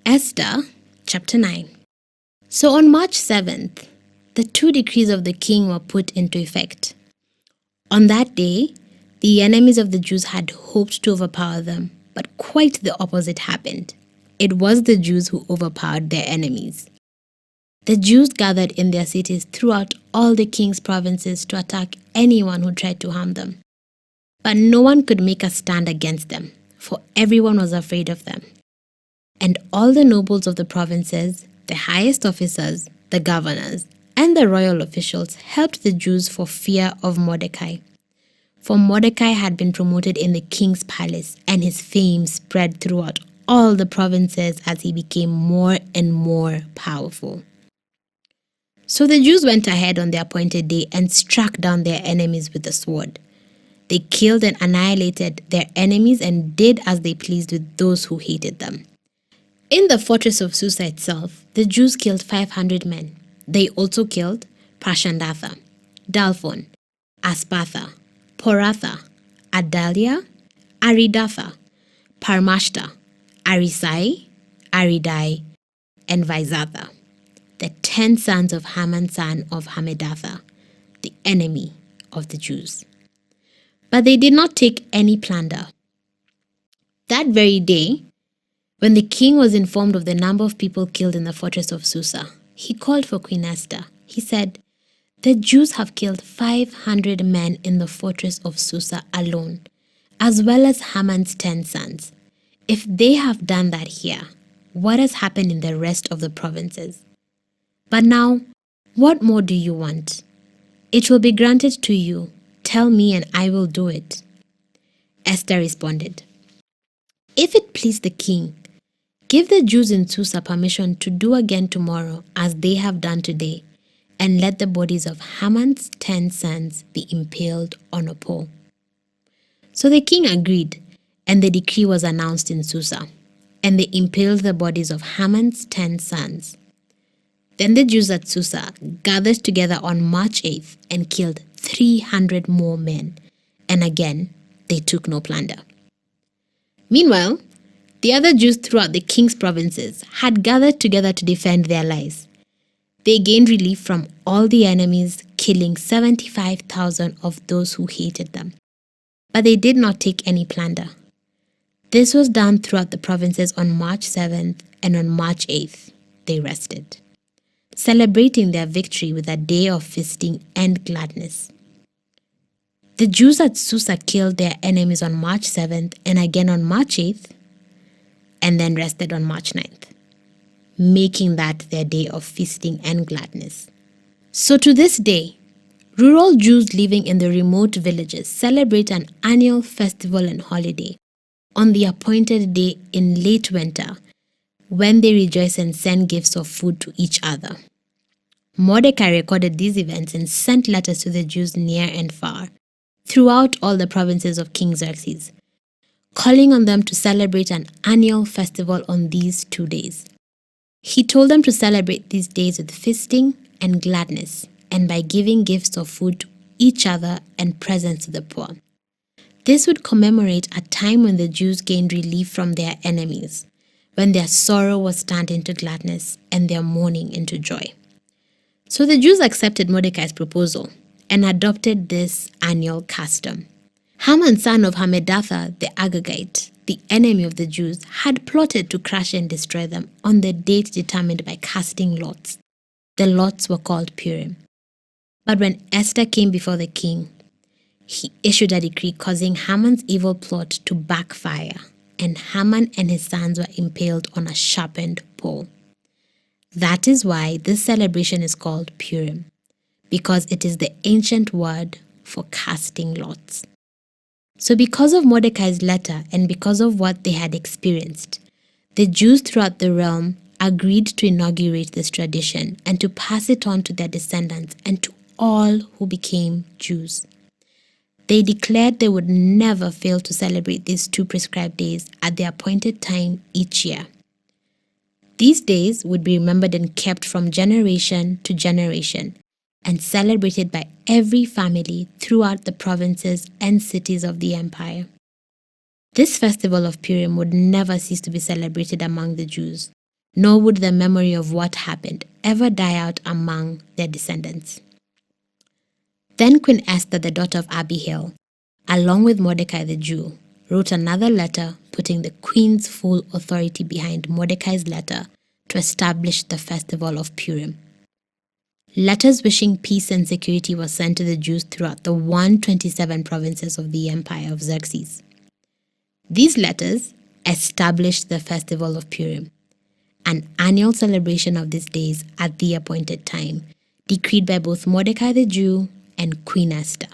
Esther chapter 9. So on March 7th, the 2 decrees of the king were put into effect. On that day, the enemies of the Jews had hoped to overpower them, but quite the opposite happened. It was the Jews who overpowered their enemies. The Jews gathered in their cities throughout all the king's provinces to attack anyone who tried to harm them. But no one could make a stand against them, for everyone was afraid of them. And all the nobles of the provinces, the highest officers, the governors, and the royal officials helped the Jews for fear of Mordecai. For Mordecai had been promoted in the king's palace, and his fame spread throughout all the provinces as he became more and more powerful. So the Jews went ahead on the appointed day and struck down their enemies with the sword. They killed and annihilated their enemies and did as they pleased with those who hated them. In the fortress of Susa itself, the Jews killed 500 men. They also killed Parshandatha, Dalphon, Aspatha, Poratha, Adalia, Aridatha, Parmashta, Arisai, Aridai, and Vaizatha, the 10 sons of Haman son of Hammedatha, the enemy of the Jews. But they did not take any plunder. That very day, when the king was informed of the number of people killed in the fortress of Susa, he called for Queen Esther. He said, "The Jews have killed 500 men in the fortress of Susa alone, as well as Haman's 10 sons. If they have done that here, what has happened in the rest of the provinces? But now, what more do you want? It will be granted to you. Tell me and I will do it." Esther responded, "If it please the king, give the Jews in Susa permission to do again tomorrow as they have done today, and let the bodies of Haman's 10 sons be impaled on a pole." So the king agreed, and the decree was announced in Susa, and they impaled the bodies of Haman's 10 sons. Then the Jews at Susa gathered together on March 8th and killed 300 more men, and again they took no plunder. Meanwhile, the other Jews throughout the king's provinces had gathered together to defend their lives. They gained relief from all the enemies, killing 75,000 of those who hated them. But they did not take any plunder. This was done throughout the provinces on March 7th, and on March 8th they rested, celebrating their victory with a day of feasting and gladness. The Jews at Susa killed their enemies on March 7th and again on March 8th, and then rested on March 9th, making that their day of feasting and gladness. So to this day, rural Jews living in the remote villages celebrate an annual festival and holiday on the appointed day in late winter, when they rejoice and send gifts of food to each other. Mordecai recorded these events and sent letters to the Jews near and far, throughout all the provinces of King Xerxes, calling on them to celebrate an annual festival on these 2 days. He told them to celebrate these days with feasting and gladness, and by giving gifts of food to each other and presents to the poor. This would commemorate a time when the Jews gained relief from their enemies, when their sorrow was turned into gladness and their mourning into joy. So the Jews accepted Mordecai's proposal and adopted this annual custom. Haman, son of Hammedatha the Agagite, the enemy of the Jews, had plotted to crush and destroy them on the date determined by casting lots. The lots were called Purim. But when Esther came before the king, he issued a decree causing Haman's evil plot to backfire, and Haman and his sons were impaled on a sharpened pole. That is why this celebration is called Purim, because it is the ancient word for casting lots. So because of Mordecai's letter and because of what they had experienced, the Jews throughout the realm agreed to inaugurate this tradition and to pass it on to their descendants and to all who became Jews. They declared they would never fail to celebrate these 2 prescribed days at the appointed time each year. These days would be remembered and kept from generation to generation and celebrated by every family throughout the provinces and cities of the empire. This festival of Purim would never cease to be celebrated among the Jews, nor would the memory of what happened ever die out among their descendants. Then Queen Esther, the daughter of Abihail, along with Mordecai the Jew, wrote another letter putting the queen's full authority behind Mordecai's letter to establish the festival of Purim. Letters wishing peace and security were sent to the Jews throughout the 127 provinces of the empire of Xerxes. These letters established the festival of Purim, an annual celebration of these days at the appointed time, decreed by both Mordecai the Jew and Queen Esther.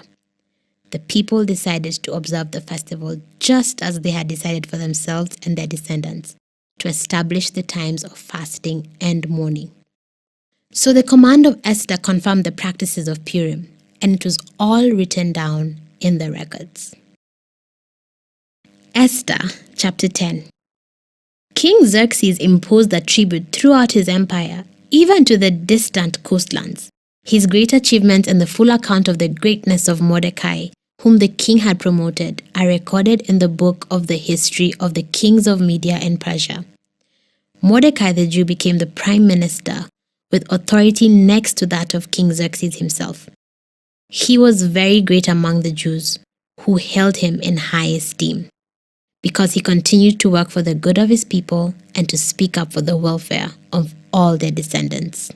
The people decided to observe the festival just as they had decided for themselves and their descendants, to establish the times of fasting and mourning. So the command of Esther confirmed the practices of Purim, and it was all written down in the records. Esther chapter 10. King Xerxes imposed a tribute throughout his empire, even to the distant coastlands. His great achievements and the full account of the greatness of Mordecai, whom the king had promoted, are recorded in the book of the history of the kings of Media and Persia. Mordecai the Jew became the prime minister, with authority next to that of King Xerxes himself. He was very great among the Jews, who held him in high esteem, because he continued to work for the good of his people and to speak up for the welfare of all their descendants.